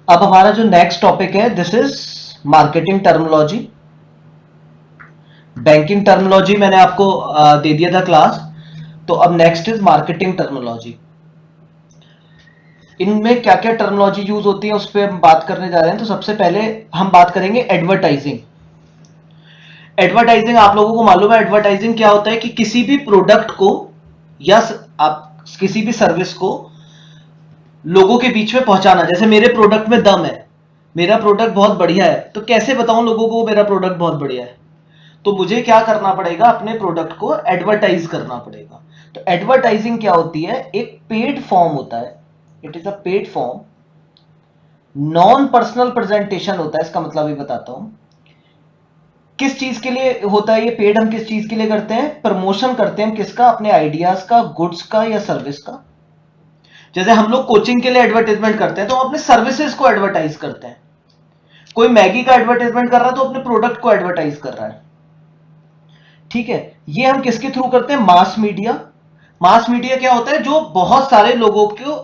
अब हमारा जो नेक्स्ट टॉपिक है this is marketing terminology. Banking terminology मैंने आपको दे दिया था क्लास। तो अब नेक्स्ट इज मार्केटिंग टर्मिनोलॉजी। इनमें क्या क्या टर्मिनोलॉजी यूज होती है उस पर हम बात करने जा रहे हैं। तो सबसे पहले हम बात करेंगे एडवर्टाइजिंग। एडवर्टाइजिंग आप लोगों को मालूम है एडवर्टाइजिंग क्या होता है कि किसी भी प्रोडक्ट को या आप किसी भी सर्विस को लोगों के बीच में पहुंचाना। जैसे मेरे प्रोडक्ट में दम है, मेरा प्रोडक्ट बहुत बढ़िया है, तो कैसे बताऊं लोगों को मेरा प्रोडक्ट बहुत बढ़िया है? तो मुझे क्या करना पड़ेगा, अपने प्रोडक्ट को एडवर्टाइज करना पड़ेगा। तो एडवर्टाइजिंग क्या होती है, एक पेड फॉर्म होता है। It is a paid form, non personal presentation होता है। इसका मतलब ये बताता हूं किस चीज के लिए होता है ये पेड। हम किस चीज के लिए करते हैं, प्रमोशन करते हैं किसका, अपने आइडियाज का, गुड्स का या सर्विस का। जैसे हम लोग कोचिंग के लिए एडवर्टाइजमेंट करते हैं तो हम अपने सर्विसेज को एडवर्टाइज करते हैं। कोई मैगी का एडवर्टाइजमेंट कर रहा है तो अपने प्रोडक्ट को एडवर्टाइज कर रहा है। ठीक है, ये हम किसके थ्रू करते हैं, मास मीडिया। मास मीडिया क्या होता है, जो बहुत सारे लोगों को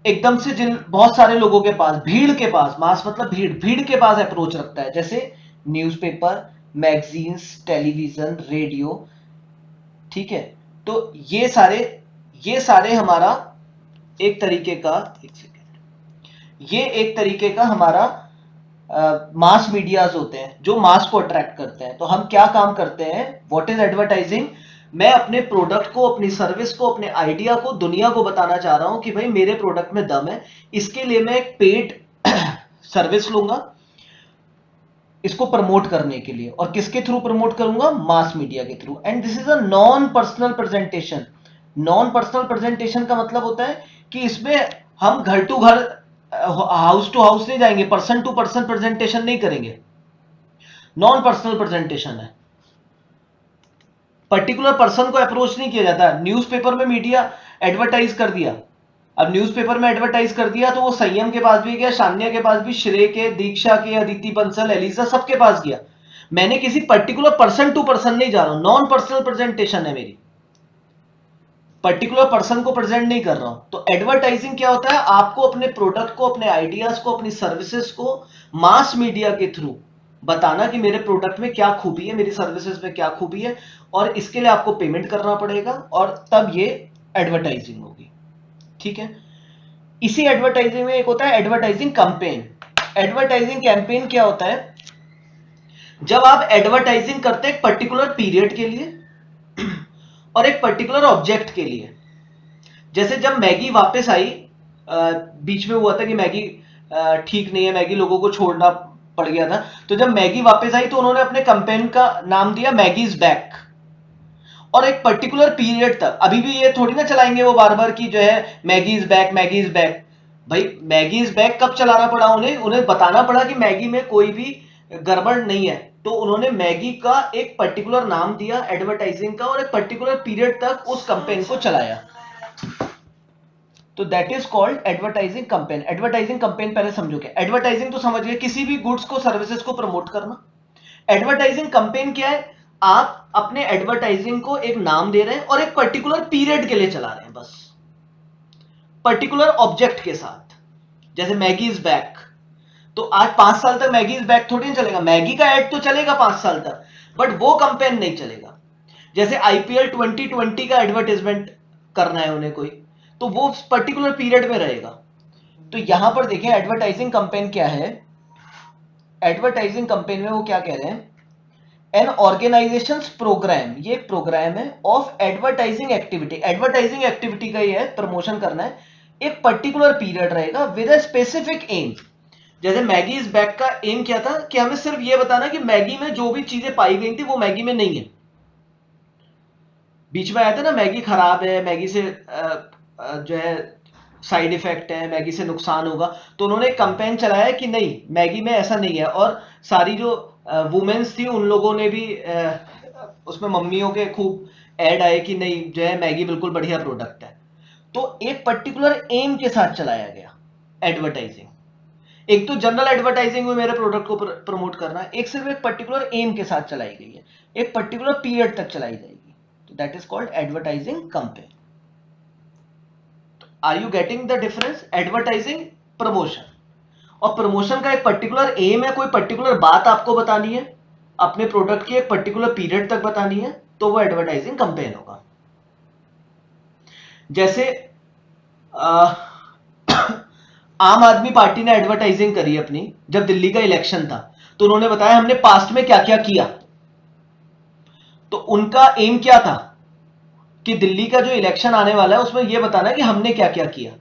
एकदम से, जिन बहुत सारे लोगों के पास, भीड़ के पास, मास मतलब भीड़, भीड़ के पास अप्रोच रखता है। जैसे न्यूज़पेपर, मैगजीन्स, टेलीविजन, रेडियो। ठीक है, तो ये सारे हमारा एक तरीके का, एक सेकेंड, ये एक तरीके का हमारा मास मीडियाज होते हैं जो मास को अट्रैक्ट करते हैं। तो हम क्या काम करते हैं, व्हाट इज एडवर्टाइजिंग। मैं अपने प्रोडक्ट को, अपनी सर्विस को, अपने आइडिया को दुनिया को बताना चाह रहा हूं कि भाई मेरे प्रोडक्ट में दम है। इसके लिए मैं एक पेड सर्विस लूंगा इसको प्रमोट करने के लिए। और किसके थ्रू प्रमोट करूंगा, मास मीडिया के through. And this is a non personal presentation. Non personal presentation का मतलब होता है कि इसमें हम घर टू घर, हाउस टू हाउस नहीं जाएंगे, पर्सन टू पर्सन प्रेजेंटेशन नहीं करेंगे। नॉन पर्सनल प्रेजेंटेशन है, पर्टिकुलर पर्सन को अप्रोच नहीं किया जाता। न्यूज़पेपर में मीडिया एडवर्टाइज कर दिया, अब न्यूज़पेपर में एडवर्टाइज कर दिया तो वो संयम के पास भी गया, शान्या के पास भी, श्रेय के, दीक्षा के, अदिति बंसल, एलिजा, सबके पास गया। मैंने किसी पर्टिकुलर पर्सन टू पर्सन नहीं जा रहा हूं, नॉन पर्सनल प्रेजेंटेशन है मेरी, पर्टिकुलर पर्सन को प्रेजेंट नहीं कर रहा हूं। तो एडवर्टाइजिंग क्या होता है, आपको अपने प्रोडक्ट को, अपने आइडियाज को, अपनी सर्विसेज को मास मीडिया के थ्रू बताना कि मेरे प्रोडक्ट में क्या खूबी है, मेरी सर्विसेज में क्या खूबी है, और इसके लिए आपको पेमेंट करना पड़ेगा, और तब ये एडवर्टाइजिंग होगी। ठीक है, इसी एडवर्टाइजिंग में एक होता है एडवर्टाइजिंग कैंपेन। एडवर्टाइजिंग कैंपेन क्या होता है, जब आप एडवर्टाइजिंग करते हैं एक पर्टिकुलर पीरियड के लिए और एक पर्टिकुलर ऑब्जेक्ट के लिए। जैसे जब मैगी वापस आई, बीच में हुआ था कि मैगी ठीक नहीं है, मैगी लोगों को छोड़ना पड़ गया था। तो जब मैगी वापस आई तो उन्होंने अपने कैंपेन का नाम दिया मैगी इज बैक। और एक पर्टिकुलर पीरियड तक, अभी भी ये थोड़ी ना चलाएंगे वो बार बार कि जो है Maggi is back, Maggi is back. भाई मैगी इज बैक कब चलाना पड़ा उन्हें, उन्हें बताना पड़ा कि मैगी में कोई भी गड़बड़ नहीं है। तो उन्होंने मैगी का एक पर्टिकुलर नाम दिया एडवर्टाइजिंग का, और एक पर्टिकुलर पीरियड तक उस कैंपेन को चलाया। तो that is called advertising campaign. Advertising campaign पहले समझो क्या, एडवर्टाइजिंग तो समझ गए, किसी भी गुड्स को, सर्विसेज को प्रमोट करना। एडवर्टाइजिंग कैंपेन क्या है, आप अपने एडवर्टाइजिंग को एक नाम दे रहे हैं और एक पर्टिकुलर पीरियड के लिए चला रहे हैं, बस पर्टिकुलर ऑब्जेक्ट के साथ। जैसे मैगी इज बैक, तो आज 5 साल तक मैगी इज बैक थोड़ी नहीं चलेगा, मैगी का एड तो चलेगा 5 साल तक, बट वो कंपेन नहीं चलेगा। जैसे आईपीएल 2020 का एडवर्टाइजमेंट करना है उन्हें कोई, तो वो पर्टिकुलर पीरियड में रहेगा। तो यहां पर देखें एडवर्टाइजिंग कंपेन क्या है। एडवर्टाइजिंग कंपेन में वो क्या कह रहे हैं, एन ऑर्गेनाइजेशन प्रोग्राम, ये एक प्रोग्राम है of advertising activity. Advertising activity का ये है, प्रमोशन करना है, एक पर्टिकुलर पीरियड रहेगा विद अ स्पेसिफिक एम। जैसे मैगी इज बैक का एम क्या था कि हमें सिर्फ ये बताना कि मैगी में जो भी चीजें पाई गई थी वो मैगी में नहीं है। बीच में आया था ना मैगी खराब है, मैगी से जो है साइड इफेक्ट है, मैगी से नुकसान होगा। तो उन्होंने एक कैंपेन चलाया कि नहीं, मैगी में ऐसा नहीं है। और सारी जो वुमेन्स थी उन लोगों ने भी उसमें मम्मियों के खूब ऐड आए कि नहीं जो है मैगी बिल्कुल बढ़िया प्रोडक्ट है। तो एक पर्टिकुलर एम के साथ चलाया गया एडवर्टाइजिंग। एक तो जनरल एडवर्टाइजिंग में मेरे प्रोडक्ट को प्रमोट करना है, एक सिर्फ एक पर्टिकुलर एम के साथ चलाई गई है, एक पर्टिकुलर पीरियड तक चलाई जाएगी। तो that is called advertising campaign. Are you getting the difference, advertising, promotion. और प्रमोशन का एक पर्टिकुलर एम है, कोई पर्टिकुलर बात आपको बतानी है, अपने प्रोडक्ट की एक पर्टिकुलर पीरियड तक बतानी है, तो वो एडवर्टाइजिंग कैंपेन होगा। जैसे आम आदमी पार्टी ने एडवर्टाइजिंग करी अपनी जब दिल्ली का इलेक्शन था, तो उन्होंने बताया हमने पास्ट में क्या क्या किया। तो उनका एम क्या था कि दिल्ली का जो इलेक्शन आने वाला है उसमें यह बताना है कि हमने क्या क्या किया।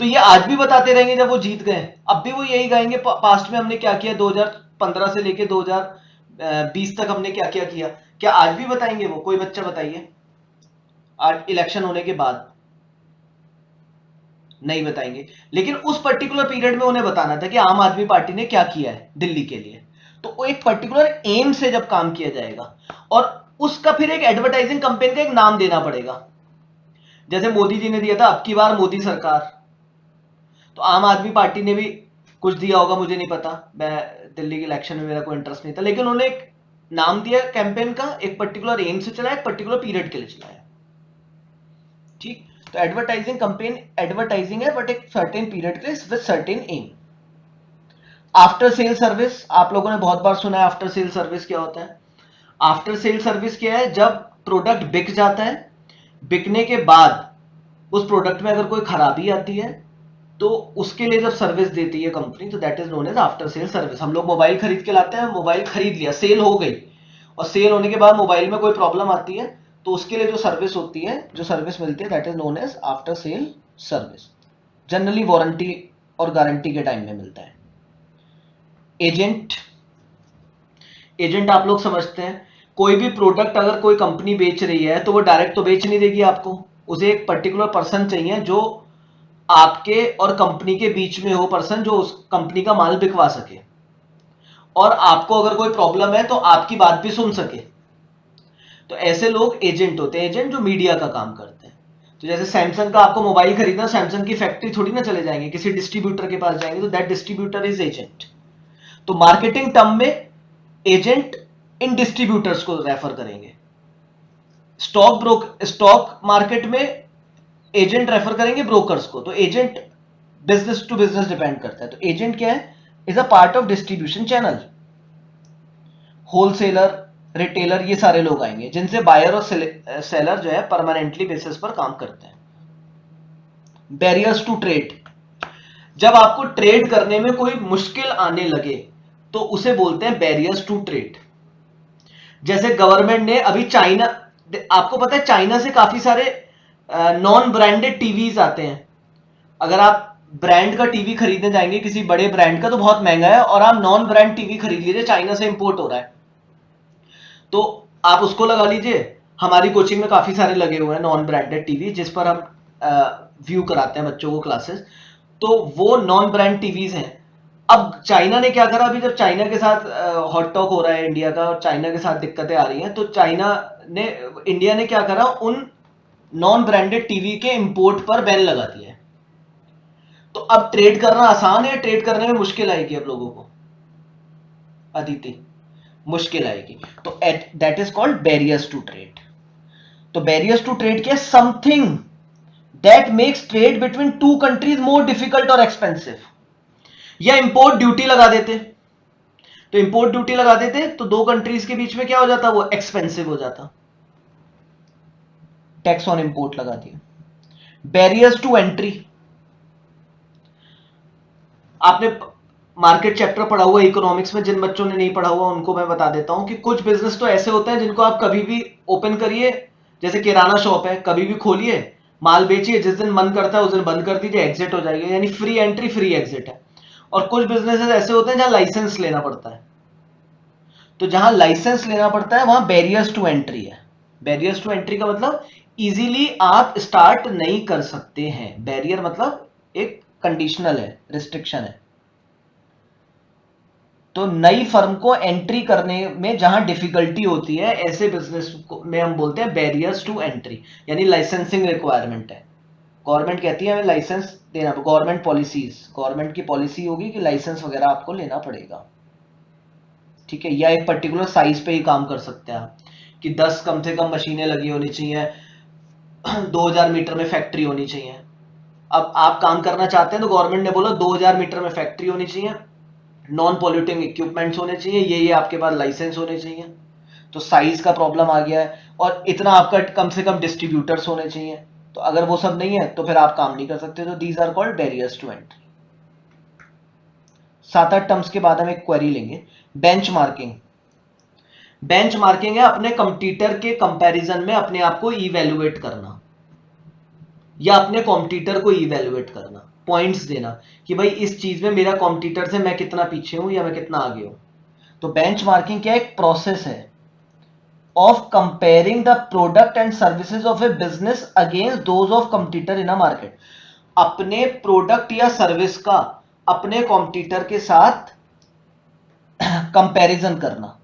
तो ये आज भी बताते रहेंगे जब वो जीत गए, अब भी वो यही गाएंगे पास्ट में हमने क्या किया, 2015 से लेके 2020 तक हमने क्या क्या किया। क्या आज भी बताएंगे वो? कोई बच्चा बताइए, आज इलेक्शन होने के बाद नहीं बताएंगे। लेकिन उस पर्टिकुलर पीरियड में उन्हें बताना था कि आम आदमी पार्टी ने क्या किया है दिल्ली के लिए। तो वो एक पर्टिकुलर एम से जब काम किया जाएगा और उसका फिर एक एडवर्टाइजिंग कंपेन का एक नाम देना पड़ेगा। जैसे मोदी जी ने दिया था अब की बार मोदी सरकार, तो आम आदमी पार्टी ने भी कुछ दिया होगा, मुझे नहीं पता, मैं दिल्ली के इलेक्शन में मेरा कोई इंटरेस्ट नहीं था, लेकिन उन्होंने एक नाम दिया कैंपेन का, एक पर्टिकुलर एम से चलाया, एक पर्टिकुलर पीरियड के लिए चलाया। ठीक, तो एडवर्टाइजिंग कंपेन एडवर्टाइजिंग है बट एक सर्टेन पीरियड के लिए with certain aim. After sale service, आप लोगों ने बहुत बार सुना है आफ्टर सेल सर्विस क्या होता है। आफ्टर सेल सर्विस क्या है? जब प्रोडक्ट बिक जाता है, बिकने के बाद उस प्रोडक्ट में अगर कोई खराबी आती है तो उसके लिए जब सर्विस देती है कंपनी, तो that is known as after sale service. हम लोग मोबाइल खरीद के लाते हैं, मोबाइल खरीद लिया, सेल हो गई, और सेल होने के बाद मोबाइल में कोई प्रॉब्लम आती है, तो उसके लिए जो सर्विस होती है, जो सर्विस मिलती है, that is known as after sale service. Generally warranty और गारंटी के टाइम में मिलता है। एजेंट, एजेंट आप लोग समझते हैं, कोई भी प्रोडक्ट अगर कोई कंपनी बेच रही है तो वो डायरेक्ट तो बेच नहीं देगी आपको, उसे एक पर्टिकुलर पर्सन चाहिए जो आपके और कंपनी के बीच में हो, पर्सन जो उस कंपनी का माल बिकवा सके और आपको अगर कोई प्रॉब्लम है तो आपकी बात भी सुन सके। तो ऐसे लोग एजेंट होते हैं, एजेंट जो मीडिया का काम करते हैं। तो जैसे सैमसंग का आपको मोबाइल खरीदना, सैमसंग की फैक्ट्री थोड़ी ना चले जाएंगे, किसी डिस्ट्रीब्यूटर के पास जाएंगे, तो दैट डिस्ट्रीब्यूटर इज एजेंट। तो मार्केटिंग टर्म में एजेंट इन डिस्ट्रीब्यूटर्स को रेफर करेंगे। स्टॉक मार्केट में एजेंट रेफर करेंगे ब्रोकर्स को। तो agent business to business depend करता है। तो एजेंट क्या है? Is a part of distribution channel. Wholesaler, retailer, ये सारे लोग आएंगे जिनसे बायर और सेलर जो है परमानेंटली बेसिस पर काम करते हैं। बैरियर्स टू ट्रेड, जब आपको ट्रेड करने में कोई मुश्किल आने लगे तो उसे बोलते हैं बैरियर्स टू ट्रेड। जैसे गवर्नमेंट ने अभी चाइना, आपको पता है चाइना से काफी सारे नॉन ब्रांडेड टीवीज आते हैं। अगर आप ब्रांड का टीवी खरीदने जाएंगे किसी बड़े ब्रांड का तो बहुत महंगा है, और आप नॉन ब्रांड टीवी खरीद लीजिए, चाइना से इंपोर्ट हो रहा है, तो आप उसको लगा लीजिए। हमारी कोचिंग में काफी सारे लगे हुए हैं नॉन ब्रांडेड टीवी जिस पर हम व्यू कराते हैं बच्चों को क्लासेस, तो वो नॉन ब्रांड टीवीज हैं। अब चाइना ने क्या करा, अभी जब चाइना के साथ हॉट टॉक हो रहा है इंडिया का और चाइना के साथ दिक्कतें आ रही हैं, तो इंडिया ने क्या करा, उन नॉन ब्रांडेड टीवी के इंपोर्ट पर बैन लगा दिया है। तो अब ट्रेड करना आसान है, ट्रेड करने में मुश्किल आएगी अब लोगों को, अदिति, मुश्किल आएगी। तो that is called barriers to trade. तो बैरियर्स टू ट्रेड क्या? Something that makes trade between two countries more difficult और एक्सपेंसिव। या इंपोर्ट ड्यूटी लगा देते, तो इंपोर्ट ड्यूटी लगा देते तो दो कंट्रीज के बीच में क्या हो जाता, वो एक्सपेंसिव हो जाता, टैक्स ऑन इंपोर्ट लगा दिया। बैरियर्स टू एंट्री, आपने मार्केट चैप्टर पढ़ा हुआ इकोनॉमिक्स में, जिन बच्चों ने नहीं पढ़ा हुआ उनको मैं बता देता हूं कि कुछ बिजनेस तो ऐसे होते हैं जिनको आप कभी भी ओपन करिए, जैसे किराना शॉप है, कभी भी खोलिए, माल बेचिए, जिस दिन मन करता है उस दिन बंद कर दीजिए, एग्जिट हो जाइए, यानी फ्री एंट्री फ्री एग्जिट है। और कुछ बिजनेसेस ऐसे होते हैं जहां लाइसेंस लेना पड़ता है, तो जहां लाइसेंस लेना पड़ता है वहां बैरियर्स टू एंट्री है। बैरियर्स टू एंट्री का मतलब इजीली आप स्टार्ट नहीं कर सकते हैं, बैरियर मतलब एक कंडीशनल है, रिस्ट्रिक्शन है। तो नई फर्म को एंट्री करने में जहां डिफिकल्टी होती है, ऐसे बिजनेस में हम बोलते हैं बैरियर्स टू एंट्री, यानी लाइसेंसिंग रिक्वायरमेंट है। गवर्नमेंट कहती है हमें लाइसेंस देना, गवर्नमेंट पॉलिसीज, गवर्नमेंट की पॉलिसी होगी कि लाइसेंस वगैरह आपको लेना पड़ेगा, ठीक है। या एक पर्टिकुलर साइज पे ही काम कर सकते हैं आप, कि 10 कम से कम मशीनें लगी होनी चाहिए, 2000 मीटर में फैक्ट्री होनी चाहिए। अब आप काम करना चाहते हैं तो गवर्नमेंट ने बोला 2000 मीटर में फैक्ट्री होनी चाहिए, नॉन पॉल्यूटिंग इक्विपमेंट्स होने चाहिए, ये आपके पास लाइसेंस होने चाहिए। तो साइज का प्रॉब्लम आ गया है, और इतना आपका कम से कम डिस्ट्रीब्यूटर्स होने चाहिए। तो अगर वो सब नहीं है तो फिर आप काम नहीं कर सकते। तो these are called barriers to entry. 7-8 terms के बाद हम एक क्वेरी लेंगे। बेंचमार्किंग। बेंचमार्किंग है अपने कंपटीटर के कंपैरिजन में अपने आप को इवैल्यूएट करना, या अपने कॉम्पिटिटर को इवैल्यूएट करना, पॉइंट्स देना कि भाई इस चीज में मेरा कॉम्पिटिटर से मैं कितना पीछे हूं या मैं कितना आगे हूं। तो बेंचमार्किंग क्या एक प्रोसेस है of comparing the product and services of a business against those of competitor in a market. अपने प्रोडक्ट या सर्विस का अपने कॉम्पिटिटर के साथ कंपैरिजन करना,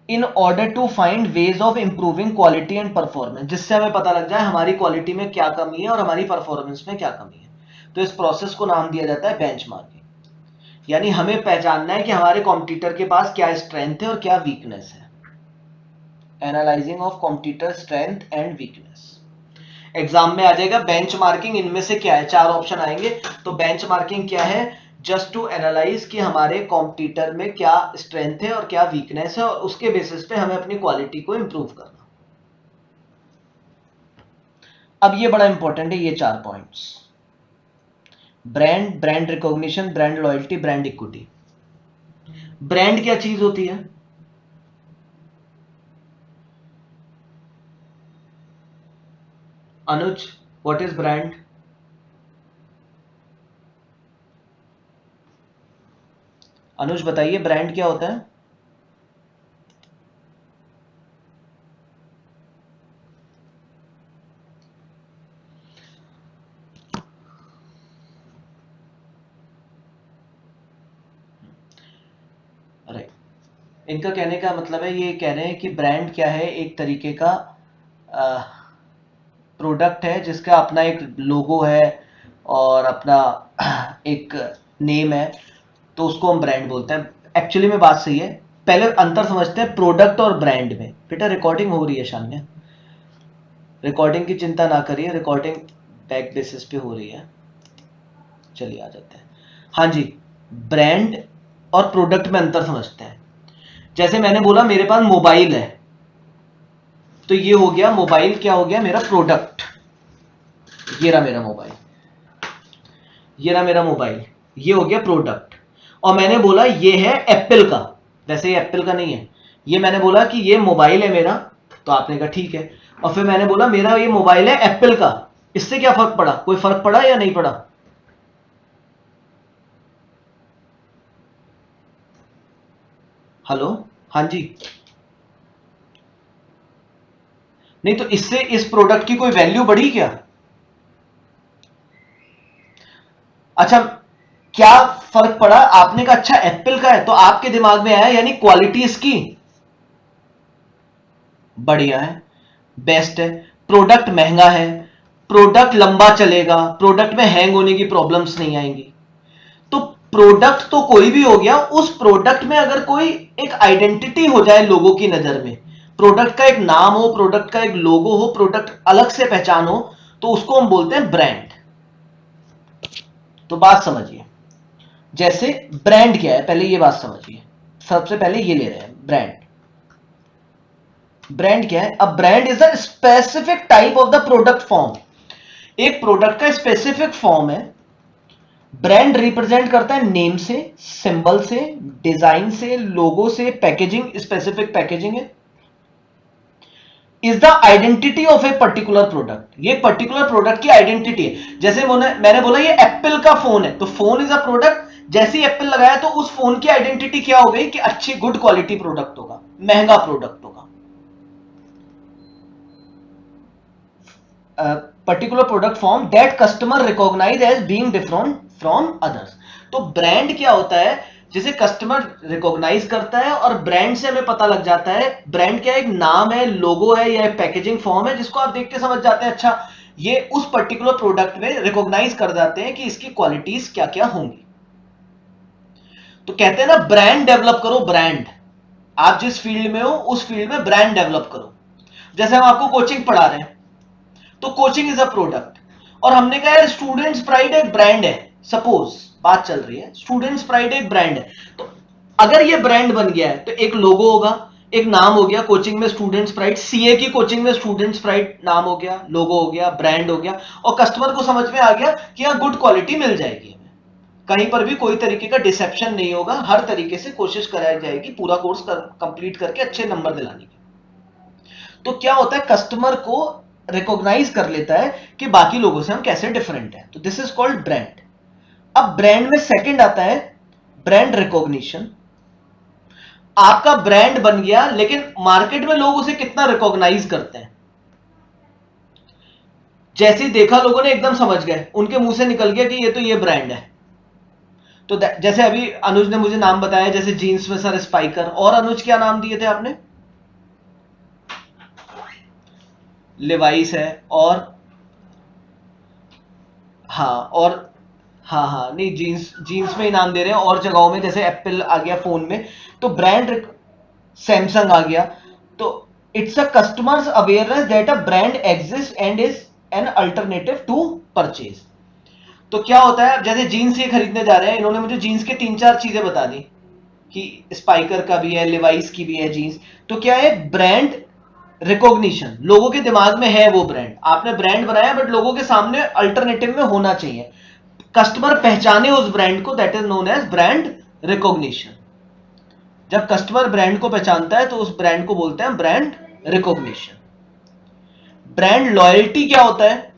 in order to find ways of improving quality and performance, जिससे हमें पता लग जाए हमारी क्वालिटी में क्या कमी है और हमारी परफॉर्मेंस में क्या कमी है। तो इस प्रोसेस को नाम दिया जाता है बेंचमार्किंग। यानी हमें पहचानना है कि हमारे कॉम्पिटिटर के पास क्या स्ट्रेंथ है और क्या वीकनेस है। Analysing of competitor strength and weakness. Exam में आ जाएगा बेंचमार्किंग इनमें से क्या है, 4 ऑप्शन आएंगे। तो बेंचमार्किंग क्या है, जस्ट टू एनालाइज कि हमारे कॉम्पिटिटर में क्या स्ट्रेंथ है और क्या वीकनेस है, और उसके बेसिस पे हमें अपनी क्वालिटी को इंप्रूव करना। अब ये बड़ा इंपॉर्टेंट है, ये 4 points. Brand, brand recognition, brand loyalty, brand equity. Brand क्या चीज होती है? अनुज, व्हाट इज ब्रांड? अनुज बताइए ब्रांड क्या होता है? राइट, इनका कहने का मतलब है, ये कह रहे हैं कि ब्रांड क्या है, एक तरीके का प्रोडक्ट है जिसका अपना एक लोगो है और अपना एक नेम है, तो उसको हम ब्रांड बोलते हैं। एक्चुअली में बात सही है, पहले अंतर समझते हैं प्रोडक्ट और ब्रांड में। बेटा रिकॉर्डिंग हो रही है शान्या, रिकॉर्डिंग की चिंता ना करिए, रिकॉर्डिंग बैक बेसिस पे हो रही है। चलिए आ जाते हैं। हाँ जी, ब्रांड और प्रोडक्ट में अंतर समझते हैं। जैसे मैंने बोला मेरे पास मोबाइल है, तो ये हो गया मोबाइल, क्या हो गया मेरा प्रोडक्ट। ये रहा मेरा मोबाइल, ये रहा मेरा मोबाइल, ये हो गया प्रोडक्ट। और मैंने बोला ये है एप्पल का, वैसे ये एप्पल का नहीं है, ये मैंने बोला कि ये मोबाइल है मेरा, तो आपने कहा ठीक है। और फिर मैंने बोला मेरा ये मोबाइल है एप्पल का, इससे क्या फर्क पड़ा? कोई फर्क पड़ा या नहीं पड़ा? हेलो, हाँ जी। नहीं तो इससे इस प्रोडक्ट की कोई वैल्यू बढ़ी क्या? अच्छा, क्या फर्क पड़ा? आपने कहा अच्छा एप्पल का है, तो आपके दिमाग में आया यानी क्वालिटी इसकी बढ़िया है, बेस्ट है। प्रोडक्ट महंगा है, प्रोडक्ट लंबा चलेगा, प्रोडक्ट में हैंग होने की प्रॉब्लम्स नहीं आएंगी। तो प्रोडक्ट तो कोई भी हो गया, उस प्रोडक्ट में अगर कोई एक आइडेंटिटी हो जाए लोगों की नजर में, प्रोडक्ट का एक नाम हो, प्रोडक्ट का एक लोगो हो, प्रोडक्ट अलग से पहचान हो, तो उसको हम बोलते हैं ब्रांड। तो बात समझिए, जैसे ब्रांड क्या है पहले ये बात समझिए। सबसे पहले ये ले रहे हैं ब्रांड। ब्रांड क्या है? अब brand is a specific type of the product form. एक प्रोडक्ट का स्पेसिफिक फॉर्म है। ब्रांड रिप्रेजेंट करता है नेम से, सिंबल से, डिजाइन से, लोगो से, पैकेजिंग, स्पेसिफिक पैकेजिंग है। Is the identity of a particular product, ये पर्टिकुलर प्रोडक्ट की आइडेंटिटी है। जैसे मैंने बोला ये एप्पल का फोन है, तो फोन इज अ प्रोडक्ट। जैसे ही एप्पल लगाया तो उस फोन की आइडेंटिटी क्या हो गई कि अच्छी गुड क्वालिटी प्रोडक्ट होगा, महंगा प्रोडक्ट होगा। Particular product form that customer recognize as being different from others. तो ब्रांड क्या होता है? जिसे कस्टमर रिकॉग्नाइज करता है, और ब्रांड से हमें पता लग जाता है। ब्रांड क्या एक नाम है, लोगो है, या एक पैकेजिंग फॉर्म है जिसको आप देख के समझ जाते हैं अच्छा ये उस पर्टिकुलर प्रोडक्ट में रिकॉग्नाइज कर जाते हैं कि इसकी क्वालिटीज क्या क्या होंगी। तो कहते हैं ना ब्रांड डेवलप करो, ब्रांड। आप जिस फील्ड में हो उस फील्ड में ब्रांड डेवलप करो। जैसे हम आपको कोचिंग पढ़ा रहे हैं, तो कोचिंग इज अ प्रोडक्ट। और हमने कहा यार स्टूडेंट्स प्राइड एक ब्रांड है, सपोज बात चल रही है स्टूडेंट्स प्राइड एक ब्रांड है, तो अगर ये ब्रांड बन गया है तो एक लोगो होगा, एक नाम हो गया कोचिंग में स्टूडेंट्स प्राइड, सीए की कोचिंग में स्टूडेंट्स प्राइड नाम हो गया, लोगो हो गया, ब्रांड हो गया, और कस्टमर को समझ में आ गया कि यहां गुड क्वालिटी मिल जाएगी, कहीं पर भी कोई तरीके का डिसेप्शन नहीं होगा, हर तरीके से कोशिश कराई जाएगी पूरा कोर्स कंप्लीट करके अच्छे नंबर दिलाने की। तो क्या होता है कस्टमर को रिकॉग्नाइज कर लेता है कि बाकी लोगों से हम कैसे डिफरेंट हैं, तो दिस इज कॉल्ड ब्रांड। अब ब्रांड में सेकंड आता है ब्रांड रिकॉग्निशन। आपका ब्रांड बन गया लेकिन मार्केट में लोग उसे कितना रिकॉग्नाइज करते हैं, जैसे ही देखा लोगों ने एकदम समझ गए, उनके मुंह से निकल गया कि ये ब्रांड है। तो जैसे अभी अनुज ने मुझे नाम बताया, जैसे जीन्स में सर स्पाइकर, और अनुज क्या नाम दिए थे आपने? लिवाइस है, और हाँ, और हाँ नहीं, जीन्स जीन्स में ही नाम दे रहे हैं, और जगहों में जैसे एप्पल आ गया फोन में, तो ब्रांड सैमसंग आ गया। तो it's a customer's awareness that a brand exist and is an alternative to purchase. तो क्या होता है, जैसे जीन्स ये खरीदने जा रहे हैं, इन्होंने मुझे जीन्स के 3-4 चीजें बता दी कि स्पाइकर का भी है, लिवाइस की भी है जीन्स। तो क्या है, ब्रांड रिकॉग्निशन, लोगों के दिमाग में है वो ब्रांड, आपने ब्रांड बनाया बट लोगों के सामने अल्टरनेटिव में होना चाहिए, कस्टमर पहचाने उस ब्रांड को, that is known as brand recognition. जब कस्टमर ब्रांड को पहचानता है तो उस ब्रांड को बोलते हैं ब्रांड रिकॉग्निशन। ब्रांड लॉयल्टी क्या होता है?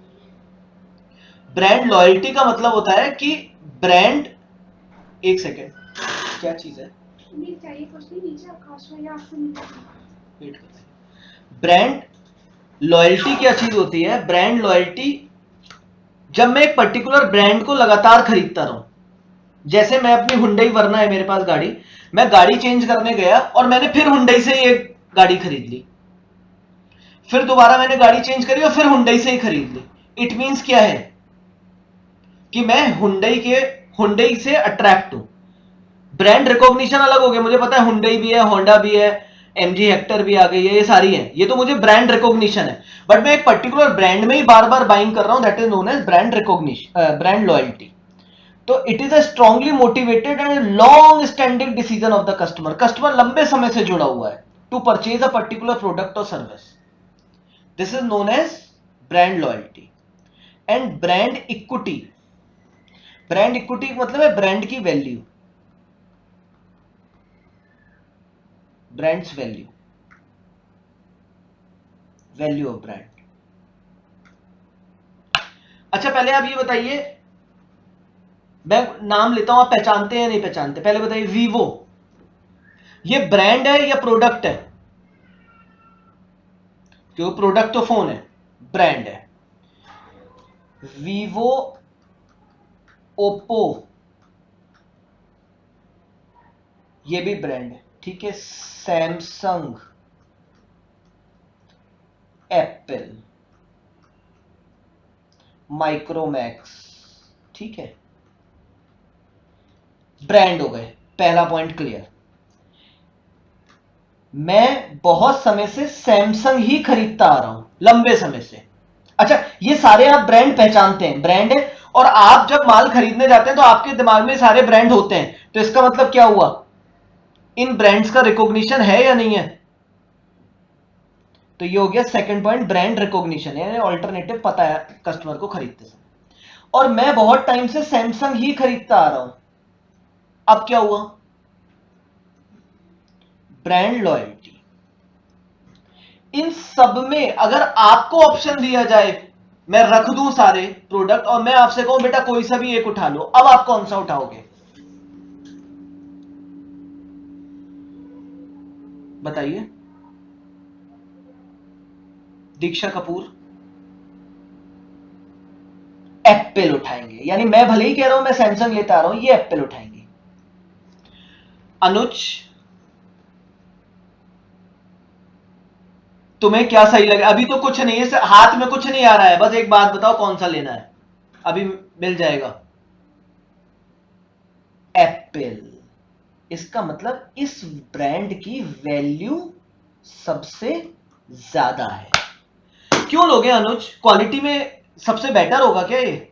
ब्रांड लॉयल्टी का मतलब होता है कि ब्रांड, एक सेकेंड, क्या चीज है, ब्रांड लॉयल्टी क्या चीज होती है? ब्रांड लॉयल्टी, जब मैं एक पर्टिकुलर ब्रांड को लगातार खरीदता रहूं, जैसे मैं अपनी हुंडई वरना है मेरे पास गाड़ी, मैं गाड़ी चेंज करने गया और मैंने फिर हुंडई से ही एक गाड़ी खरीद ली, फिर दोबारा मैंने गाड़ी चेंज करी और फिर हुंडई से ही खरीद ली। इट मींस क्या है कि मैं हुंडई से अट्रैक्ट हूं। ब्रांड रिकॉग्निशन अलग हो गया, मुझे पता है हुंडई भी है, होंडा भी है, एमजी हेक्टर भी आ गई है, ये सारी है, ये तो मुझे ब्रांड रिकॉग्निशन है। बट मैं एक पर्टिकुलर ब्रांड में ही बार बार बाइंग कर रहा हूं, that is known as brand recognition, brand loyalty. तो it is a strongly motivated and long standing decision of the customer, customer लंबे समय से जुड़ा हुआ है to purchase a particular product और service, this is known as brand loyalty. And brand equity, brand equity मतलब है ब्रांड की value, brands value, value of brand. अच्छा पहले आप ये बताइए, मैं नाम लेता हूं, आप पहचानते हैं या नहीं पहचानते? पहले बताइए, वीवो ये ब्रांड है या प्रोडक्ट है? क्योंकि प्रोडक्ट तो फोन है, ब्रांड है। वीवो, ओप्पो, ये भी ब्रांड है, ठीक है। सैमसंग, एप्पल, माइक्रोमैक्स, ठीक है, ब्रांड हो गए। पहला पॉइंट क्लियर। मैं बहुत समय से सैमसंग ही खरीदता आ रहा हूं, लंबे समय से। अच्छा, ये सारे आप ब्रांड पहचानते हैं, ब्रांड है, और आप जब माल खरीदने जाते हैं तो आपके दिमाग में सारे ब्रांड होते हैं, तो इसका मतलब क्या हुआ, इन ब्रांड्स का रिकॉग्निशन है या नहीं है? तो ये हो गया सेकंड पॉइंट, ब्रांड रिकॉग्निशन, यानी ऑल्टरनेटिव पता है कस्टमर को खरीदते समय। और मैं बहुत टाइम से सैमसंग ही खरीदता आ रहा हूं, अब क्या हुआ, ब्रांड लॉयल्टी। इन सब में अगर आपको ऑप्शन दिया जाए, मैं रख दूं सारे प्रोडक्ट और मैं आपसे कहूं बेटा कोई सा भी एक उठा लो, अब आप कौन सा उठाओगे? बताइए। दीक्षा कपूर एप्पल उठाएंगे, यानी मैं भले ही कह रहा हूं मैं सैमसंग लेता आ रहा हूं, ये एप्पल उठाएंगे। अनुज, तुम्हें क्या सही लगे? अभी तो कुछ नहीं है, हाथ में कुछ नहीं आ रहा है, बस एक बात बताओ कौन सा लेना है, अभी मिल जाएगा। एप्पल, इसका मतलब इस ब्रांड की वैल्यू सबसे ज्यादा है। क्यों लोगे अनुज? क्वालिटी में सबसे बेटर होगा क्या ये?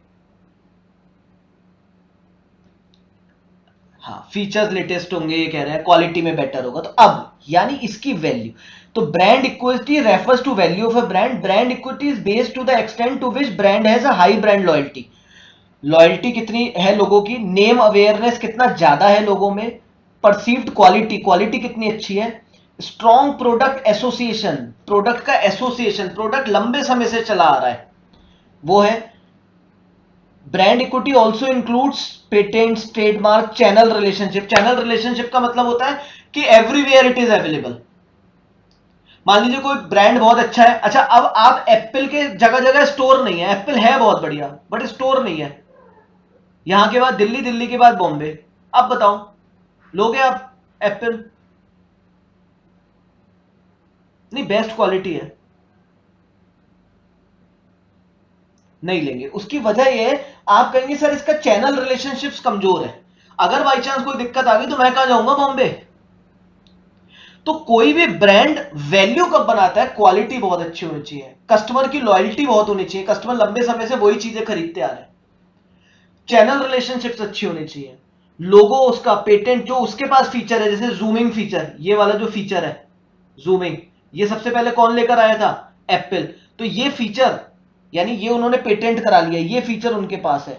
हाँ, फीचर्स लेटेस्ट होंगे ये कह रहे हैं, क्वालिटी में बेटर होगा। तो अब यानी इसकी वैल्यू, तो brand equity refers to value of a brand. Brand equity is based to the extent to which brand has a high brand loyalty. Loyalty कितनी है लोगों की, नेम अवेयरनेस कितना ज्यादा है लोगों में, परसीव्ड क्वालिटी, क्वालिटी कितनी अच्छी है, स्ट्रॉन्ग प्रोडक्ट एसोसिएशन, प्रोडक्ट का एसोसिएशन, प्रोडक्ट लंबे समय से चला आ रहा है वो है। Brand equity also includes patents, trademark, channel relationship. Channel relationship का मतलब होता है कि एवरीवेयर इट इज अवेलेबल। मान लीजिए कोई ब्रांड बहुत अच्छा है, अच्छा अब आप एप्पल के जगह जगह स्टोर नहीं है, एप्पल है बहुत बढ़िया बट स्टोर नहीं है, यहां के बाद दिल्ली, दिल्ली के बाद बॉम्बे, अब बताओ लोगे आप एप्पल? नहीं, बेस्ट क्वालिटी है, नहीं लेंगे। उसकी वजह यह है, आप कहेंगे सर इसका चैनल रिलेशनशिप्स कमजोर है, अगर बाई चांस कोई दिक्कत आ गई तो मैं कहां जाऊंगा? बॉम्बे। तो कोई भी ब्रांड वैल्यू कब बनाता है? क्वालिटी बहुत अच्छी होनी चाहिए, कस्टमर की लॉयल्टी बहुत होनी चाहिए, कस्टमर लंबे समय से वही चीजें खरीदते आ रहे हैं, चैनल रिलेशनशिप्स अच्छी होनी चाहिए, लोगो उसका, पेटेंट जो उसके पास फीचर है, जैसे जूमिंग फीचर, ये वाला जो फीचर है जूमिंग, ये सबसे पहले कौन लेकर आया था? एप्पल। तो ये फीचर यानी ये उन्होंने पेटेंट करा लिया, ये फीचर उनके पास है।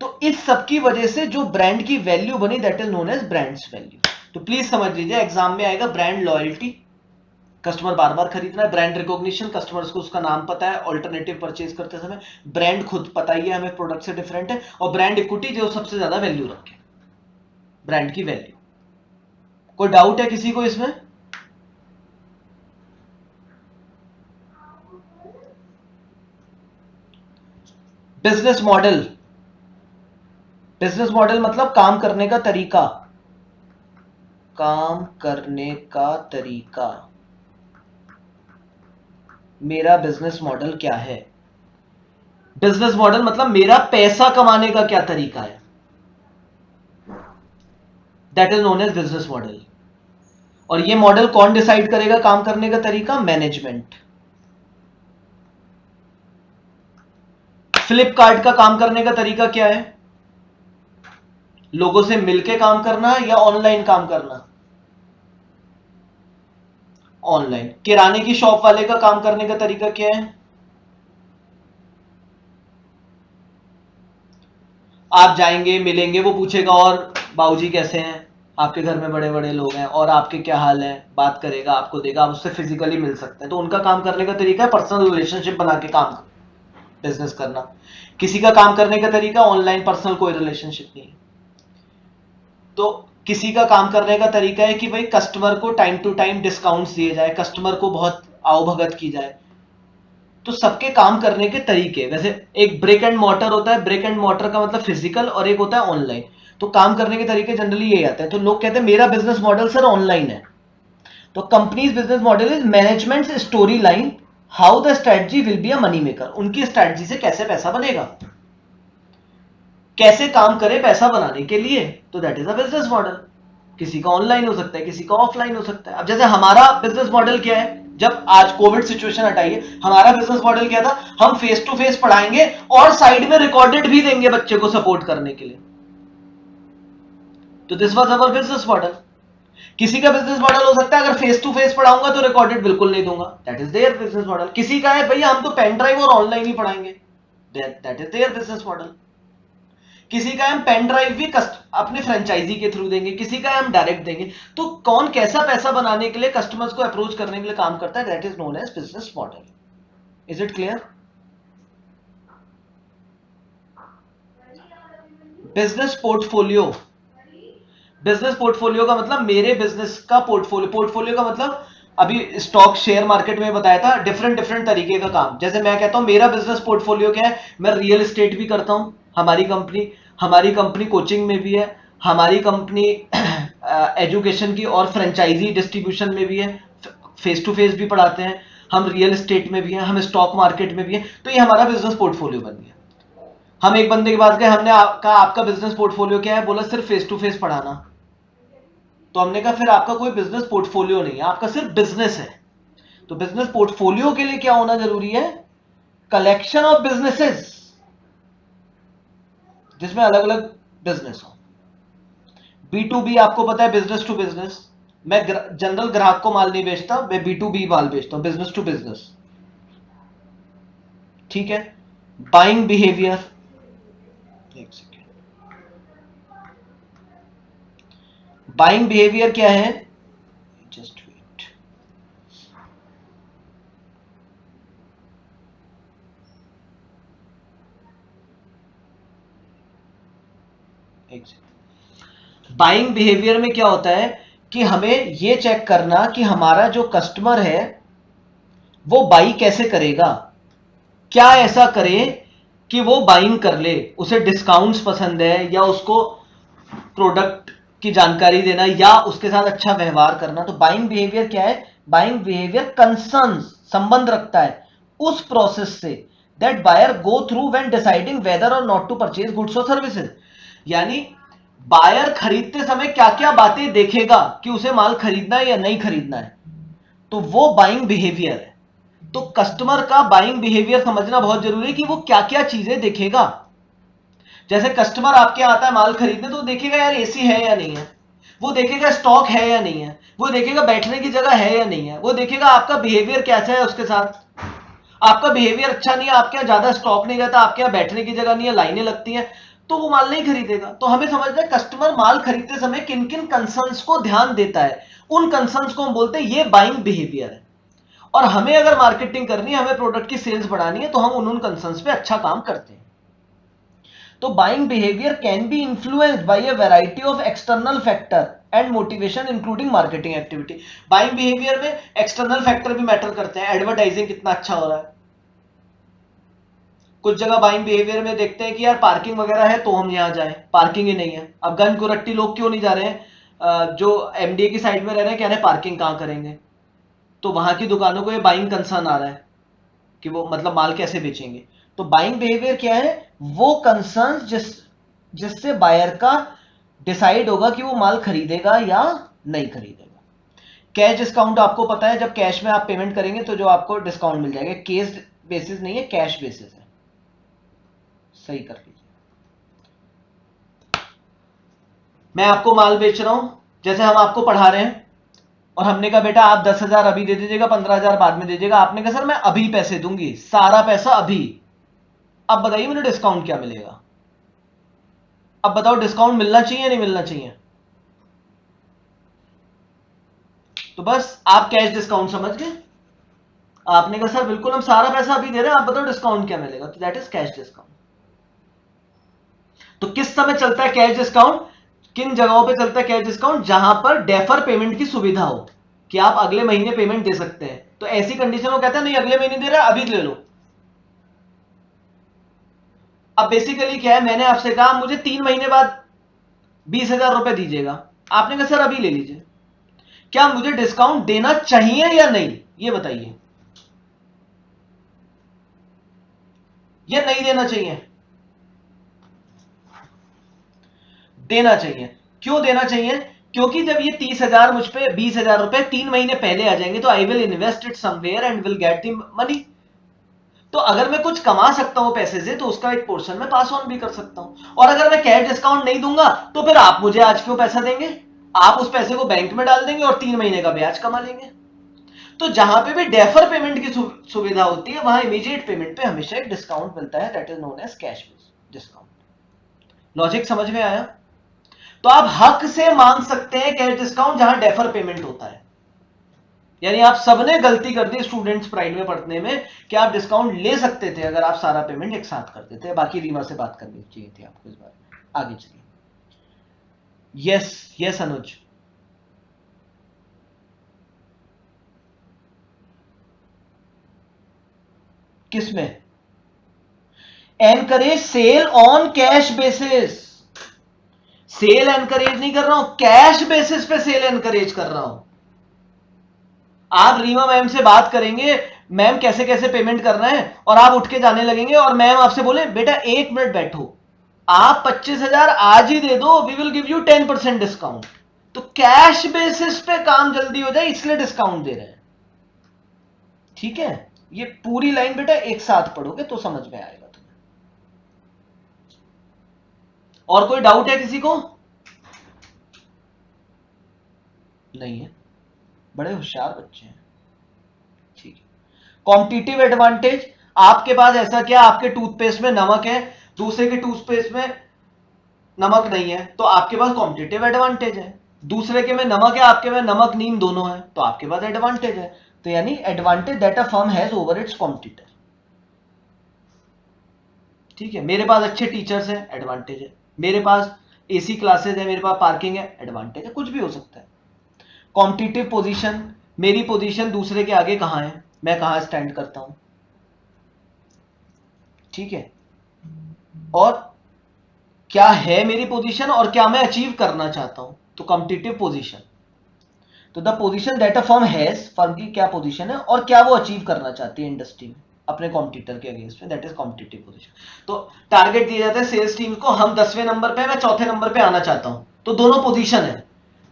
तो इस सब की वजह से जो ब्रांड की वैल्यू बनी, that is known as brand's value. तो प्लीज समझ लीजिए, एग्जाम में आएगा ब्रांड लॉयल्टी, कस्टमर बार बार खरीदना है, ब्रांड रिकॉग्निशन, कस्टमर्स को उसका नाम पता है ऑल्टरनेटिव परचेज करते समय, ब्रांड खुद पता ही है हमें प्रोडक्ट से डिफरेंट है, और ब्रांड इक्विटी जो सबसे ज्यादा वैल्यू रखे, ब्रांड की वैल्यू। कोई डाउट है किसी को इसमें? बिजनेस मॉडल, बिजनेस मॉडल मतलब काम करने का तरीका, काम करने का तरीका, मेरा बिजनेस मॉडल क्या है? बिजनेस मॉडल मतलब मेरा पैसा कमाने का क्या तरीका है, that is known as business model. और ये मॉडल कौन डिसाइड करेगा काम करने का तरीका? मैनेजमेंट। फ्लिपकार्ट का काम करने का तरीका क्या है? लोगों से मिलके काम करना या ऑनलाइन काम करना? ऑनलाइन। किराने की शॉप वाले का काम करने का तरीका क्या है? आप जाएंगे, मिलेंगे, वो पूछेगा और बाबूजी कैसे हैं, आपके घर में बड़े बड़े लोग हैं, और आपके क्या हाल है, बात करेगा, आपको देगा, आप उससे फिजिकली मिल सकते हैं। तो उनका काम करने का तरीका है पर्सनल रिलेशनशिप बना के काम, बिजनेस करना। किसी का काम करने का तरीका ऑनलाइन, पर्सनल कोई रिलेशनशिप नहीं है। तो किसी का काम करने का तरीका है कि भाई कस्टमर को टाइम टू टाइम डिस्काउंट्स दिए जाए, कस्टमर को बहुत आवभगत की जाए। तो सबके काम करने के तरीके, वैसे एक ब्रिक एंड मॉर्टर होता है, ब्रिक एंड मॉर्टर का मतलब फिजिकल, और एक होता है ऑनलाइन। तो काम करने के तरीके जनरली यही आते हैं। तो लोग कहते हैं मेरा बिजनेस मॉडल सर ऑनलाइन है। तो companies business model is management story line, how the strategy will be a money maker. उनकी स्ट्रेटजी से कैसे पैसा बनेगा, कैसे काम करे पैसा बनाने के लिए, तो that is a business model. किसी का ऑनलाइन हो सकता है, किसी का ऑफलाइन हो सकता है। अब जैसे हमारा बिजनेस मॉडल क्या है, जब आज कोविड सिचुएशन हटाइए, हमारा बिजनेस मॉडल क्या था, हम फेस टू फेस पढ़ाएंगे और साइड में रिकॉर्डेड भी देंगे बच्चे को सपोर्ट करने के लिए। तो this was our business model. किसी का बिजनेस मॉडल हो सकता है अगर फेस टू फेस पढ़ाऊंगा तो रिकॉर्डेड बिल्कुल नहीं दूंगा, that is their business model. किसी का है भैया हम तो पेन ड्राइव और ऑनलाइन ही पढ़ाएंगे, that is their business model. किसी का हम पेन ड्राइव भी अपने फ्रेंचाइजी के थ्रू देंगे, किसी का हम डायरेक्ट देंगे। तो कौन कैसा पैसा बनाने के लिए, कस्टमर्स को अप्रोच करने के लिए काम करता है, that is known as business model. Is it clear? Business portfolio, business portfolio का मतलब मेरे बिजनेस का पोर्टफोलियो, पोर्टफोलियो का मतलब अभी स्टॉक शेयर मार्केट में बताया था, डिफरेंट डिफरेंट तरीके का काम। जैसे मैं कहता हूं मेरा बिजनेस पोर्टफोलियो क्या है, मैं रियल एस्टेट भी करता हूं, हमारी कंपनी कोचिंग में भी है, हमारी कंपनी एजुकेशन की और फ्रेंचाइजी डिस्ट्रीब्यूशन में भी है, फेस टू फेस भी पढ़ाते हैं, हम रियल एस्टेट में भी हैं, हम स्टॉक मार्केट में भी हैं। तो ये हमारा बिजनेस पोर्टफोलियो बन गया। हम एक बंदे के पास गए, हमने कहा आपका बिजनेस पोर्टफोलियो क्या है, बोला सिर्फ फेस टू फेस पढ़ाना। तो हमने कहा फिर आपका कोई बिजनेस पोर्टफोलियो नहीं है, आपका सिर्फ बिजनेस है। तो बिजनेस पोर्टफोलियो के लिए क्या होना जरूरी है? कलेक्शन ऑफ बिजनेसेस जिसमें अलग अलग बिजनेस हो। B2B आपको पता है, बिजनेस टू बिजनेस। मैं जनरल ग्राहक को माल नहीं बेचता, मैं B2B माल बेचता हूं, बिजनेस टू बिजनेस। ठीक है। बाइंग बिहेवियर, एक सेकेंड, बाइंग बिहेवियर क्या है? Just wait. एक सेकेंड। बाइंग बिहेवियर में क्या होता है कि हमें यह चेक करना कि हमारा जो कस्टमर है वो बाई कैसे करेगा। क्या ऐसा करे कि वो बाइंग कर ले, उसे डिस्काउंट्स पसंद है या उसको प्रोडक्ट की जानकारी देना या उसके साथ अच्छा व्यवहार करना। तो बाइंग बिहेवियर क्या है? बाइंग बिहेवियर कंसर्न्स, संबंध रखता है उस प्रोसेस से that buyer go through when deciding whether or not to purchase goods और सर्विसेज। यानी बायर खरीदते समय क्या क्या बातें देखेगा कि उसे माल खरीदना है या नहीं खरीदना है, तो वो बाइंग बिहेवियर है। तो कस्टमर का बाइंग बिहेवियर समझना बहुत जरूरी है कि वो क्या क्या चीजें देखेगा। जैसे कस्टमर आपके यहाँ आता है माल खरीदने, तो देखेगा यार एसी है या नहीं है, वो देखेगा स्टॉक है या नहीं है, वो देखेगा बैठने की जगह है या नहीं है, वो देखेगा आपका बिहेवियर कैसा है उसके साथ। आपका बिहेवियर अच्छा नहीं है, आपके यहाँ ज्यादा स्टॉक नहीं रहता, आपके यहाँ बैठने की जगह नहीं है, लाइनें लगती हैं, तो वो माल नहीं खरीदेगा। तो हमें समझना है कस्टमर माल खरीदते समय किन किन कंसर्न्स को ध्यान देता है, उन कंसर्न्स को हम बोलते हैं ये बाइंग बिहेवियर है। और हमें अगर मार्केटिंग करनी है, हमें प्रोडक्ट की सेल्स बढ़ानी है, तो हम उन कंसर्न्स पे अच्छा काम करते हैं। तो buying behaviour can be influenced by a variety of external factor and motivation including marketing activity. Buying behaviour में एक्सटर्नल फैक्टर भी मैटर करते हैं, एडवर्टाइजिंग कितना अच्छा हो रहा है। कुछ जगह बाइंग बिहेवियर में देखते हैं कि यार पार्किंग वगैरह है तो हम यहां जाएं, पार्किंग ही नहीं है। अब गन कुरट्टी लोग क्यों नहीं जा रहे हैं? जो एमडीए की साइड में रह रहे हैं, कह रहे हैं पार्किंग कहां करेंगे। तो वहां की दुकानों को ये बाइंग कंसर्न आ रहा है कि वो मतलब माल कैसे बेचेंगे। तो बाइंग बिहेवियर क्या है? वो कंसर्न जिससे बायर का डिसाइड होगा कि वो माल खरीदेगा या नहीं खरीदेगा। कैश डिस्काउंट आपको पता है, जब कैश में आप पेमेंट करेंगे तो जो आपको डिस्काउंट मिल जाएगा, केस बेसिस नहीं है, कैश बेसिस है। सही कर लीजिए। मैं आपको माल बेच रहा हूं, जैसे हम आपको पढ़ा रहे हैं और हमने कहा बेटा आप 10,000 अभी दे दीजिएगा, 15,000 बाद में दीजिएगा। आपने कहा सर मैं अभी पैसे दूंगी, सारा पैसा अभी। अब बताइए मुझे डिस्काउंट क्या मिलेगा? अब बताओ डिस्काउंट मिलना चाहिए नहीं मिलना चाहिए? तो बस आप कैश डिस्काउंट समझ गए। आपने कहा सर बिल्कुल हम सारा पैसा अभी दे रहे हैं, आप बताओ डिस्काउंट क्या मिलेगा, तो दैट इज कैश डिस्काउंट। तो किस समय चलता है कैश डिस्काउंट? किन जगहों पे चलता है कैश डिस्काउंट? जहां पर डेफर पेमेंट की सुविधा हो कि आप अगले महीने पेमेंट दे सकते हैं। तो ऐसी कंडीशन में कहता है नहीं अगले महीने दे रहा है, अभी ले लो। अब बेसिकली क्या है, मैंने आपसे कहा मुझे 3 महीने बाद 20,000 रुपए दीजिएगा, आपने कहा सर अभी ले लीजिए। क्या मुझे डिस्काउंट देना चाहिए या नहीं, ये बताइए। या नहीं देना चाहिए? देना चाहिए। क्यों देना चाहिए? क्योंकि जब ये 30,000 मुझ पे 20,000 रुपए 3 महीने पहले आ जाएंगे, तो I will invest it somewhere and will get the money. तो अगर मैं कुछ कमा सकता हूं पैसे से, तो उसका एक पोर्शन मैं पास ऑन भी कर सकता हूं। और अगर मैं कैश डिस्काउंट नहीं दूंगा, तो फिर आप मुझे आज क्यों पैसा देंगे? आप उस पैसे को बैंक में डाल देंगे और 3 महीने का ब्याज कमा लेंगे। तो जहां पे भी डेफर पेमेंट की सुविधा होती है, वहां इमीडिएट पेमेंट पे हमेशा एक डिस्काउंट मिलता है, that is known as cash discount. Logic समझ में आया? तो आप हक से मांग सकते हैं कैश डिस्काउंट जहां डेफर पेमेंट होता है। यानी आप सबने गलती कर दी स्टूडेंट्स प्राइड में पढ़ने में कि आप डिस्काउंट ले सकते थे अगर आप सारा पेमेंट एक साथ करते थे। बाकी रीमा से बात करनी चाहिए थी आपको इस बारे में। आगे चलिए। Yes yes Anuj. किसमें? Encourage sale on cash basis. Sale encourage नहीं कर रहा हूं, कैश बेसिस पे सेल एनकरेज कर रहा हूं। आप रीमा मैम से बात करेंगे, मैम कैसे कैसे पेमेंट करना है, और आप उठ के जाने लगेंगे और मैम आपसे बोले बेटा 1 मिनट बैठो, आप 25,000 आज ही दे दो, we will give you 10% discount. तो कैश बेसिस पे काम जल्दी हो जाए इसलिए डिस्काउंट दे रहे हैं। ठीक है, ये पूरी लाइन बेटा एक साथ पढ़ोगे तो समझ में आएगा तुम्हें। और कोई डाउट है किसी को? नहीं है, बड़े होशियार बच्चे हैं। ठीक है, कॉम्पिटिटिव एडवांटेज, आपके पास ऐसा क्या आपके टूथपेस्ट में नमक है, दूसरे के टूथपेस्ट में नमक नहीं है, तो आपके पास कॉम्पिटिटिव एडवांटेज है। दूसरे के में नमक है, आपके में नमक नीम दोनों है, तो आपके पास एडवांटेज है। तो यानी advantage that a firm has over it's competitor. ठीक है, मेरे पास अच्छे टीचर्स हैं, एडवांटेज है। मेरे पास एसी क्लासेस है, मेरे पास पार्किंग है, एडवांटेज है। कुछ भी हो सकता है। कॉम्पिटिटिव पोजीशन, मेरी पोजीशन दूसरे के आगे कहां है, मैं कहां स्टैंड करता हूं। ठीक है, और क्या है मेरी पोजीशन और क्या मैं अचीव करना चाहता हूं, तो कॉम्पिटिटिव पोजीशन। तो the position that a firm has, firm की क्या पोजीशन है और क्या वो अचीव करना चाहती है इंडस्ट्री में अपने कॉम्पिटिटर के अगेंस्ट में, दैट इज कॉम्पिटिटिव पोजीशन। तो टारगेट दिए जाते हैं सेल्स टीम को, हम 10वें नंबर पे, मैं चौथे नंबर पे आना चाहता हूं, तो दोनों पोजीशन है।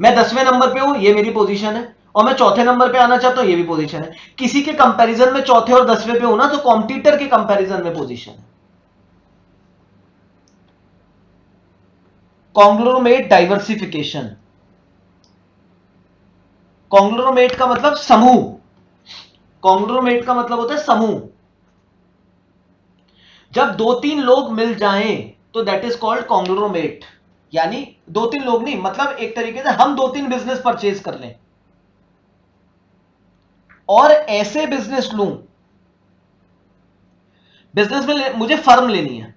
मैं 10वें नंबर पे हूं, ये मेरी पोजीशन है, और मैं चौथे नंबर पे आना चाहता हूं, ये भी पोजीशन है। किसी के कंपैरिजन में चौथे और 10वें पे हूं ना, तो कॉम्पिटिटर के कंपैरिजन में पोजीशन है। कॉन्ग्लोमेरेट डाइवर्सिफिकेशन, कॉन्ग्लोमेरेट का मतलब समूह, कॉन्ग्लोमेरेट का मतलब होता है समूह। जब दो तीन लोग मिल जाएं तो दैट इज कॉल्ड कॉन्ग्लोमेरेट। यानी दो तीन लोग नहीं, मतलब एक तरीके से हम दो तीन बिजनेस परचेज कर लें और ऐसे बिजनेस लूं, बिजनेस में मुझे फर्म लेनी है।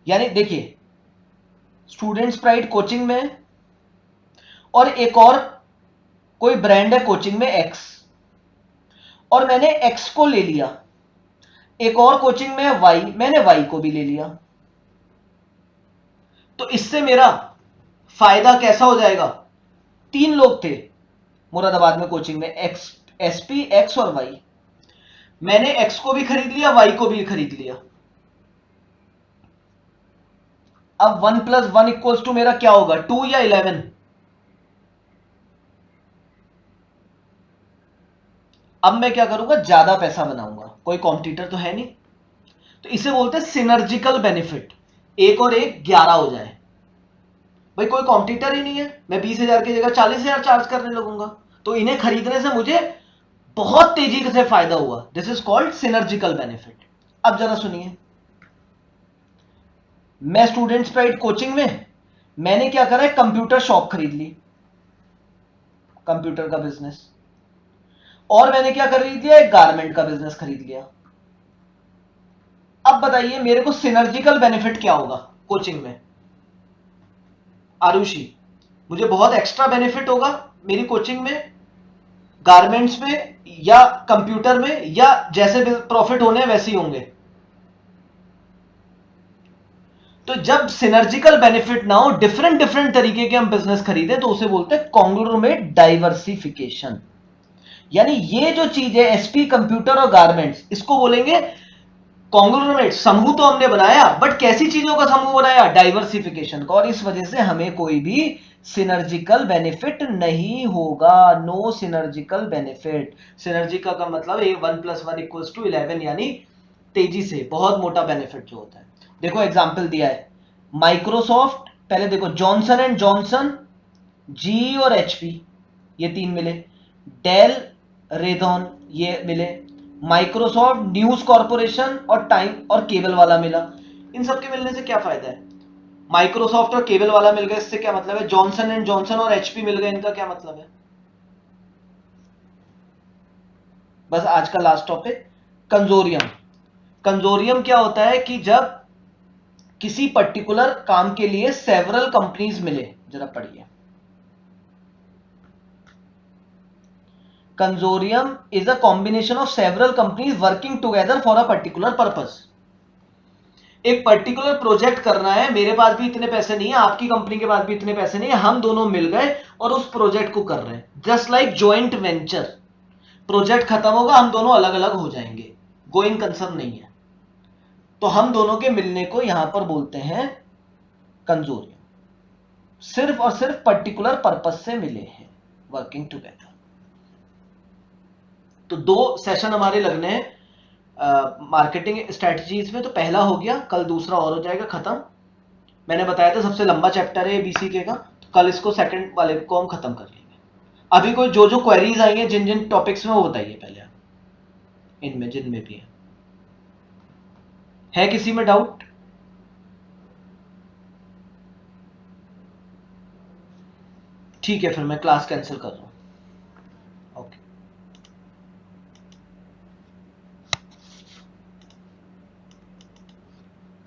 यानी देखिए, स्टूडेंट्स प्राइड कोचिंग में है और एक और कोई ब्रांड है कोचिंग में एक्स, और मैंने एक्स को ले लिया। एक और कोचिंग में है वाई, मैंने वाई को भी ले लिया। तो इससे मेरा फायदा कैसा हो जाएगा? तीन लोग थे मुरादाबाद में कोचिंग में, एक्स, एसपी, एक्स और वाई। मैंने एक्स को भी खरीद लिया, वाई को भी खरीद लिया। अब 1+1 इक्वल्स टू मेरा क्या होगा, 2 या 11? अब मैं क्या करूंगा, ज्यादा पैसा बनाऊंगा, कोई कॉम्पिटिटर तो है नहीं। तो इसे बोलते हैं सिनर्जिकल बेनिफिट, एक और एक 11 हो जाए। भाई कोई कॉम्पिटिटर ही नहीं है, मैं 20,000 की जगह 40,000 चार्ज करने लगूंगा, तो इन्हें खरीदने से मुझे बहुत तेजी से फायदा हुआ। This is called synergical benefit. अब जरा सुनिए, मैं स्टूडेंट्स प्राइड कोचिंग में, मैंने क्या करा है, कंप्यूटर शॉप खरीद ली, कंप्यूटर का बिजनेस। और मैंने क्या खरीद लिया, एक गारमेंट का बिजनेस खरीद लिया। अब बताइए मेरे को सिनर्जिकल बेनिफिट क्या होगा कोचिंग में? आरुषि, मुझे बहुत एक्स्ट्रा बेनिफिट होगा मेरी कोचिंग में, गारमेंट्स में या कंप्यूटर में, या जैसे भी प्रॉफिट होने हैं वैसे ही होंगे? तो जब सिनर्जिकल बेनिफिट ना हो, डिफरेंट डिफरेंट तरीके के हम बिजनेस खरीदे, तो उसे बोलते हैं कॉन्ग्लोमेरेट डाइवर्सिफिकेशन। यानी ये जो चीज है एसपी, कंप्यूटर और गारमेंट्स, इसको बोलेंगे कॉन्ग्लोमेरेट। समूह तो हमने बनाया, बट कैसी चीजों का समूह बनाया, डाइवर्सिफिकेशन का, और इस वजह से हमें कोई भी सिनर्जिकल बेनिफिट नहीं होगा। No सिनर्जिकल benefit. सिनर्जिकल का मतलब 1+1 = 11, यानी तेजी से बहुत मोटा बेनिफिट जो होता है। देखो एग्जाम्पल दिया है, माइक्रोसॉफ्ट, पहले देखो जॉनसन एंड जॉनसन, जी और एचपी, ये तीन मिले। डेल, रेधॉन, ये मिले। माइक्रोसॉफ्ट, न्यूज कॉर्पोरेशन और टाइम और केबल वाला मिला। इन सबके मिलने से क्या फायदा है? माइक्रोसॉफ्ट और केबल वाला मिल गया, इससे क्या मतलब है? जॉनसन एंड जॉनसन और एचपी मिल गए, इनका क्या मतलब है? बस आज का लास्ट टॉपिक, कंजोरियम। कंजोरियम क्या होता है कि जब किसी पर्टिकुलर काम के लिए सेवरल कंपनीज मिले, जरा पढ़िए। Consortium is a combination of several companies working together for a particular purpose. एक पर्टिकुलर प्रोजेक्ट करना है, मेरे पास भी इतने पैसे नहीं है, आपकी कंपनी के पास भी इतने पैसे नहीं है, हम दोनों मिल गए और उस प्रोजेक्ट को कर रहे हैं। Just like joint venture, project खत्म होगा, हम दोनों अलग अलग हो जाएंगे, गोइंग कंसर्न नहीं है। तो हम दोनों के मिलने को यहां पर बोलते हैं कंजोरियम। सिर्फ और सिर्फ पर्टिकुलर पर्पस से मिले हैं, वर्किंग टुगेदर। तो 2 सेशन हमारे लगने हैं मार्केटिंग स्ट्रेटजीज में। तो पहला हो गया, कल दूसरा और हो जाएगा खत्म। मैंने बताया था सबसे लंबा चैप्टर है बीसीके का, तो कल इसको सेकंड वाले को हम खत्म कर लेंगे। अभी कोई जो जो क्वेरीज आई हैं जिन जिन टॉपिक्स में, वो बताइए पहले आप, इनमें जिनमें भी है किसी में डाउट? ठीक है, फिर मैं क्लास कैंसिल कर रहा हूँ।